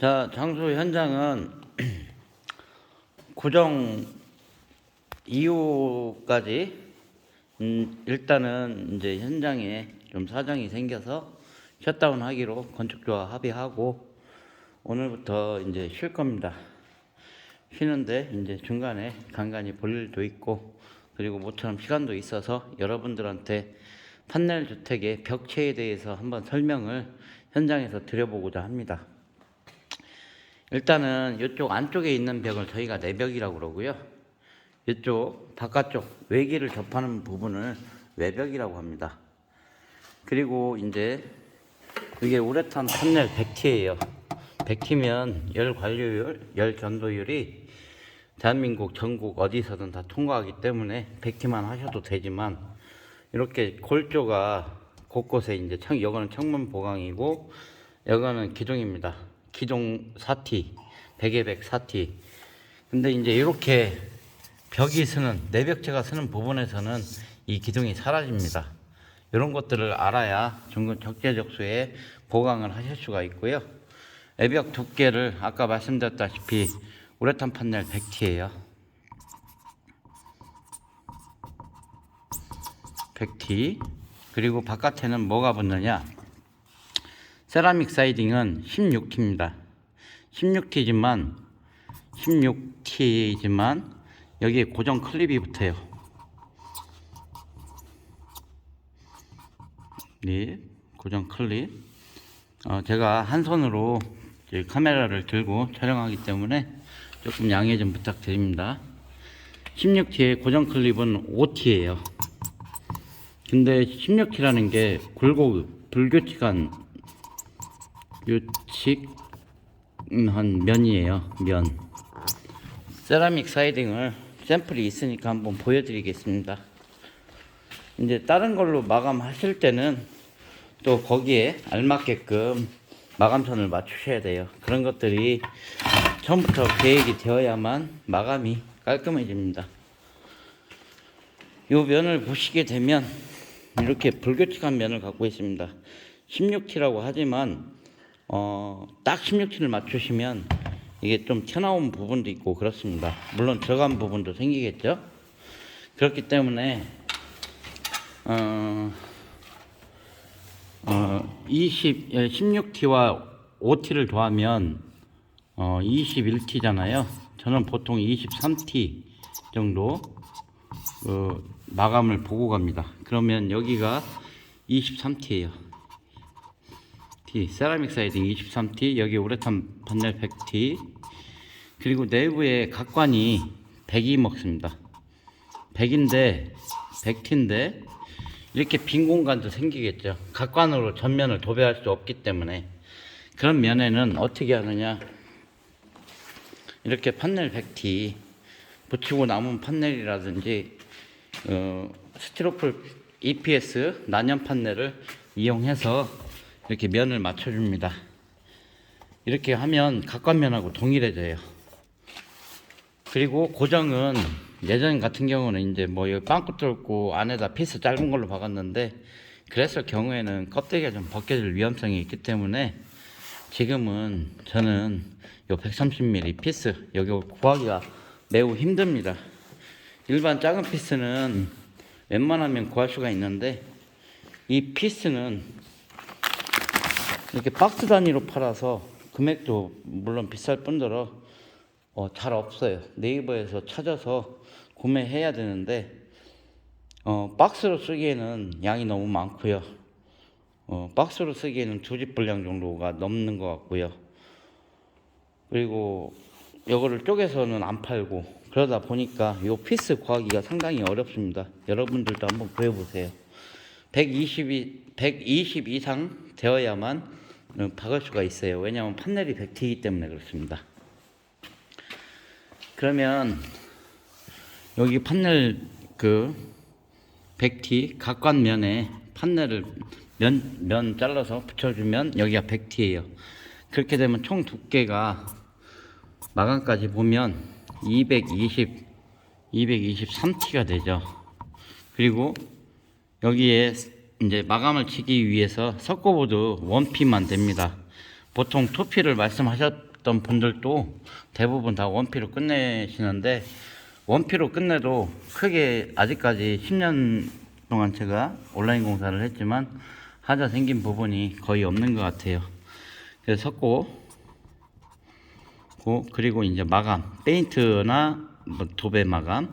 자, 장소 현장은 고정 이후까지 일단은 이제 현장에 좀 사정이 생겨서 셧다운 하기로 건축주와 합의하고 오늘부터 이제 쉴 겁니다. 쉬는데 이제 중간에 간간히 볼 일도 있고 그리고 모처럼 시간도 있어서 여러분들한테 판넬 주택의 벽체에 대해서 한번 설명을 현장에서 드려보고자 합니다. 일단은 이쪽 안쪽에 있는 벽을 저희가 내벽이라고 그러고요. 이쪽 바깥쪽 외기를 접하는 부분을 외벽이라고 합니다. 그리고 이제 이게 우레탄 판넬 100T예요. 100T면 열 관료율, 열 견도율이 대한민국 전국 어디서든 다 통과하기 때문에 100T만 하셔도 되지만 이렇게 골조가 곳곳에 이제 여거는 창문 보강이고 여거는 기둥입니다. 기둥 4T, 100에 100 4T. 근데 이제 이렇게 벽이 쓰는 내벽체가 쓰는 부분에서는 이 기둥이 사라집니다. 이런 것들을 알아야 적재적소에 보강을 하실 수가 있고요. 외벽 두께를 아까 말씀드렸다시피 우레탄 판넬 100T예요. 100T. 그리고 바깥에는 뭐가 붙느냐? 세라믹 사이딩은 16T입니다. 16T지만 여기에 고정 클립이 붙어요. 네, 고정 클립. 제가 한 손으로 카메라를 들고 촬영하기 때문에 조금 양해 좀 부탁드립니다. 16T의 고정 클립은 5T예요. 근데 16T라는 게 굵고 불규칙한 면이에요. 면. 세라믹 사이딩을 샘플이 있으니까 한번 보여드리겠습니다. 이제 다른 걸로 마감하실 때는 또 거기에 알맞게끔 마감선을 맞추셔야 돼요. 그런 것들이 처음부터 계획이 되어야만 마감이 깔끔해집니다. 이 면을 보시게 되면 이렇게 불규칙한 면을 갖고 있습니다. 16T라고 하지만 딱 16T를 맞추시면 이게 좀 튀어나온 부분도 있고 그렇습니다. 물론 들어간 부분도 생기겠죠. 그렇기 때문에 16T와 5T를 더하면 21T잖아요. 저는 보통 23T 정도 마감을 보고 갑니다. 그러면 여기가 23T예요. 세라믹 사이딩 23T, 여기 우레탄 판넬 100T, 그리고 내부에 각관이 100이 먹습니다. 100인데 100T인데 이렇게 빈 공간도 생기겠죠. 각관으로 전면을 도배할 수 없기 때문에. 그런 면에는 어떻게 하느냐, 이렇게 판넬 100T 붙이고 남은 판넬이라든지 스티로폴 EPS 난연 판넬을 이용해서 이렇게 면을 맞춰줍니다. 이렇게 하면 각관면하고 동일해져요. 그리고 고정은 예전 같은 경우는 이제 뭐 여기 빵꾸 뚫고 안에다 피스 짧은 걸로 박았는데 그랬을 경우에는 껍데기가 좀 벗겨질 위험성이 있기 때문에 지금은 저는 요 130mm 피스 여기 구하기가 매우 힘듭니다. 일반 작은 피스는 웬만하면 구할 수가 있는데 이 피스는 이렇게 박스 단위로 팔아서 금액도 물론 비쌀 뿐더러 잘 없어요. 네이버에서 찾아서 구매해야 되는데 박스로 쓰기에는 양이 너무 많고요. 박스로 쓰기에는 2집 분량 정도가 넘는 것 같고요. 그리고 이거를 쪼개서는 안 팔고 그러다 보니까 이 피스 구하기가 상당히 어렵습니다. 여러분들도 한번 구해보세요. 120 이상 되어야만 박을 수가 있어요. 왜냐하면 판넬이 100T이기 때문에 그렇습니다. 그러면 여기 판넬 100T 각관면에 판넬을 면 잘라서 붙여주면 여기가 100T예요. 그렇게 되면 총 두께가 마감까지 보면 223T가 되죠. 그리고 여기에 이제 마감을 치기 위해서 석고보드 1P만 됩니다. 보통 2P를 말씀하셨 하셨던 분들도 대부분 다 원피로 끝내시는데, 원피로 끝내도 크게 아직까지 10년 동안 제가 온라인 공사를 했지만 하자 생긴 부분이 거의 없는 것 같아요. 그래서 섞고, 그리고 이제 마감, 페인트나 뭐 도배 마감은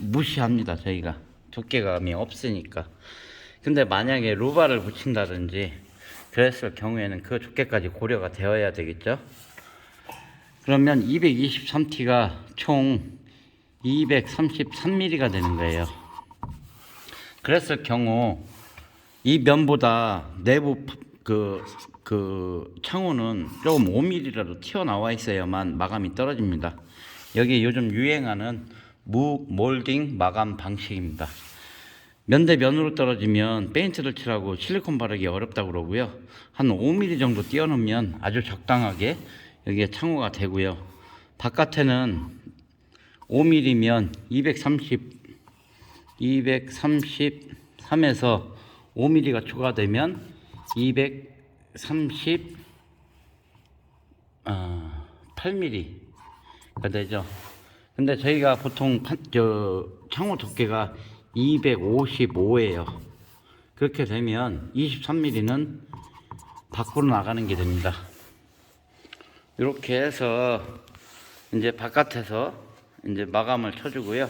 무시합니다. 저희가 두께감이 없으니까. 근데 만약에 루바를 붙인다든지 그랬을 경우에는 그 두께까지 고려가 되어야 되겠죠. 그러면 223T가 총 233mm가 되는 거예요. 그랬을 경우 이 면보다 내부 그 창호는 조금 5mm라도 튀어나와 있어야만 마감이 떨어집니다. 여기 요즘 유행하는 몰딩 마감 방식입니다. 면 대 면으로 떨어지면 페인트를 칠하고 실리콘 바르기 어렵다고 그러고요. 한 5mm 정도 띄워놓으면 아주 적당하게 여기에 창호가 되고요. 바깥에는 5mm면 233에서 5mm가 추가되면 238mm가 되죠. 근데 저희가 보통 창호 두께가 255예요. 그렇게 되면 23mm는 밖으로 나가는 게 됩니다. 이렇게 해서 이제 바깥에서 이제 마감을 쳐주고요.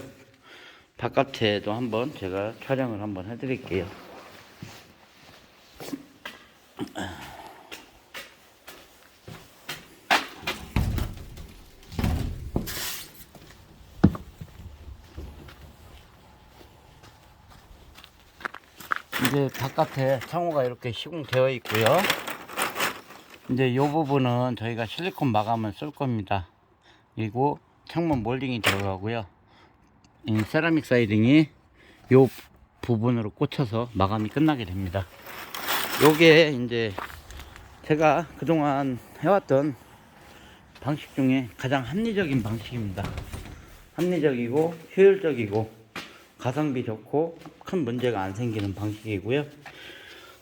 바깥에도 한번 제가 촬영을 한번 해드릴게요. 이제 바깥에 창호가 이렇게 시공되어 있고요. 이제 이 부분은 저희가 실리콘 마감을 쓸 겁니다. 그리고 창문 몰딩이 들어가고요. 세라믹 사이딩이 이 부분으로 꽂혀서 마감이 끝나게 됩니다. 요게 이제 제가 그동안 해왔던 방식 중에 가장 합리적인 방식입니다. 합리적이고 효율적이고 가성비 좋고 큰 문제가 안 생기는 방식이고요.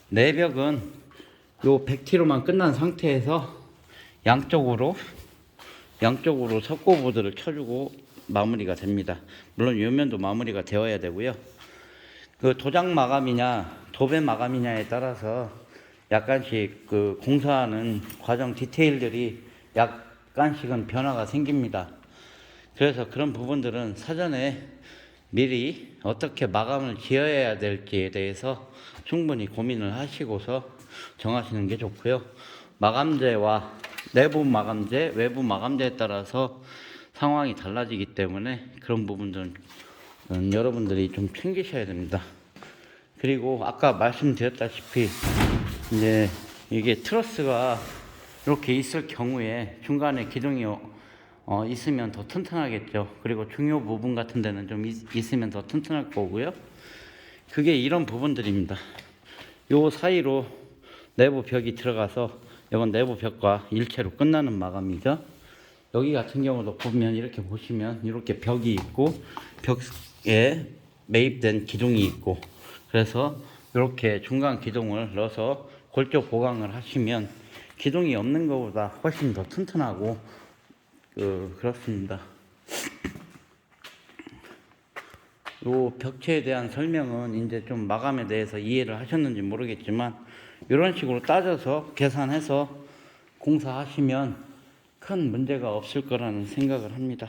내벽은 요 100T로만 끝난 상태에서 양쪽으로 석고보드를 쳐주고 마무리가 됩니다. 물론 요 면도 마무리가 되어야 되고요. 그 도장 마감이냐 도배 마감이냐에 따라서 약간씩 그 공사하는 과정 디테일들이 약간씩은 변화가 생깁니다. 그래서 그런 부분들은 사전에 미리 어떻게 마감을 지어야 될지에 대해서 충분히 고민을 하시고서 정하시는 게 좋고요. 마감재와 내부 마감재, 외부 마감재에 따라서 상황이 달라지기 때문에 그런 부분들은 여러분들이 좀 챙기셔야 됩니다. 그리고 아까 말씀드렸다시피 이제 이게 트러스가 이렇게 있을 경우에 중간에 기둥이 있으면 더 튼튼하겠죠. 그리고 중요 부분 같은 데는 좀 있으면 더 튼튼할 거고요. 그게 이런 부분들입니다. 요 사이로 내부 벽이 들어가서 이건 내부 벽과 일체로 끝나는 마감이죠. 여기 같은 경우도 보면 이렇게 보시면 이렇게 벽이 있고 벽에 매입된 기둥이 있고, 그래서 이렇게 중간 기둥을 넣어서 골조 보강을 하시면 기둥이 없는 것보다 훨씬 더 튼튼하고 그렇습니다. 요 벽체에 대한 설명은 이제 좀 마감에 대해서 이해를 하셨는지 모르겠지만 이런 식으로 따져서 계산해서 공사하시면 큰 문제가 없을 거라는 생각을 합니다.